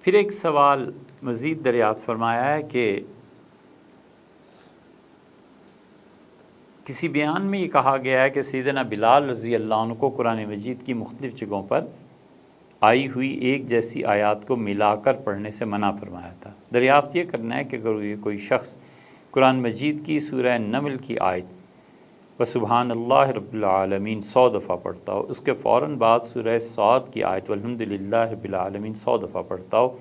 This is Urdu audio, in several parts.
پھر ایک سوال مزید دریافت فرمایا ہے کہ کسی بیان میں یہ کہا گیا ہے کہ سیدنا بلال رضی اللہ عنہ کو قرآن مجید کی مختلف جگہوں پر آئی ہوئی ایک جیسی آیات کو ملا کر پڑھنے سے منع فرمایا تھا۔ دریافت یہ کرنا ہے کہ اگر یہ کوئی شخص قرآن مجید کی سورہ نمل کی آیت وسبحان اللہ رب العالمین 100 دفعہ پڑھتا ہو، اس کے فوراً بعد سورہ صاد کی آیت والحمدللہ رب العالمین 100 دفعہ پڑھتا ہو،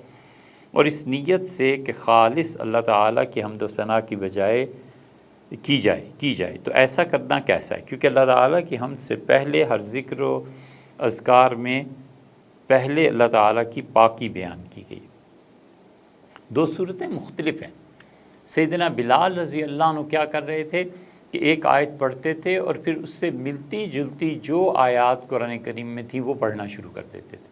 اور اس نیت سے کہ خالص اللہ تعالیٰ کی حمد و ثنا کی بجائے کی جائے تو ایسا کرنا کیسا ہے؟ کیونکہ اللہ تعالیٰ کی حمد سے پہلے ہر ذکر و اذکار میں پہلے اللہ تعالیٰ کی پاکی بیان کی گئی۔ دو صورتیں مختلف ہیں۔ سیدنا بلال رضی اللہ عنہ کیا کر رہے تھے کہ ایک آیت پڑھتے تھے اور پھر اس سے ملتی جلتی جو آیات قرآن کریم میں تھی وہ پڑھنا شروع کر دیتے تھے۔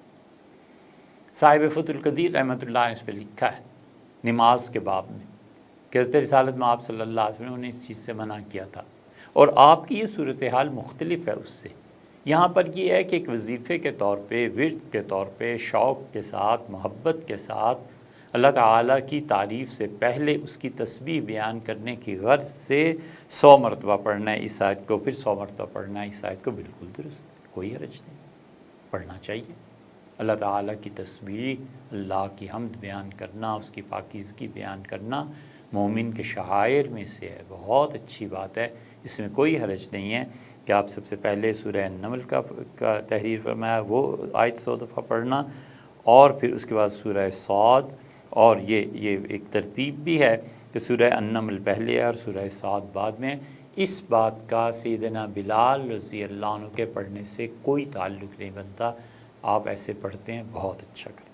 صاحب فتح القدیر رحمۃ اللہ نے اس پہ لکھا ہے نماز کے باب میں کہ حضرت رسالت میں آپ صلی اللہ علیہ وسلم نے اس چیز سے منع کیا تھا، اور آپ کی یہ صورتحال مختلف ہے اس سے۔ یہاں پر یہ ہے کہ ایک وظیفے کے طور پہ، ورد کے طور پہ، شوق کے ساتھ، محبت کے ساتھ اللہ تعالیٰ کی تعریف سے پہلے اس کی تسبیح بیان کرنے کی غرض سے 100 مرتبہ پڑھنا ہے اس آیت کو، پھر 100 مرتبہ پڑھنا ہے اس آیت کو، بالکل درست، کوئی حرج نہیں، پڑھنا چاہیے۔ اللہ تعالیٰ کی تسبیح، اللہ کی حمد بیان کرنا، اس کی پاکیزگی بیان کرنا مومن کے شعائر میں سے ہے، بہت اچھی بات ہے، اس میں کوئی حرج نہیں ہے کہ آپ سب سے پہلے سورہ نمل کا تحریر فرمایا وہ آیت 100 دفعہ پڑھنا، اور پھر اس کے بعد سورہ صاد، اور یہ ایک ترتیب بھی ہے کہ سورہ النمل پہلے ہے اور سورہ صاد بعد میں۔ اس بات کا سیدنا بلال رضی اللہ عنہ کے پڑھنے سے کوئی تعلق نہیں بنتا، آپ ایسے پڑھتے ہیں، بہت اچھا کرتے ہیں۔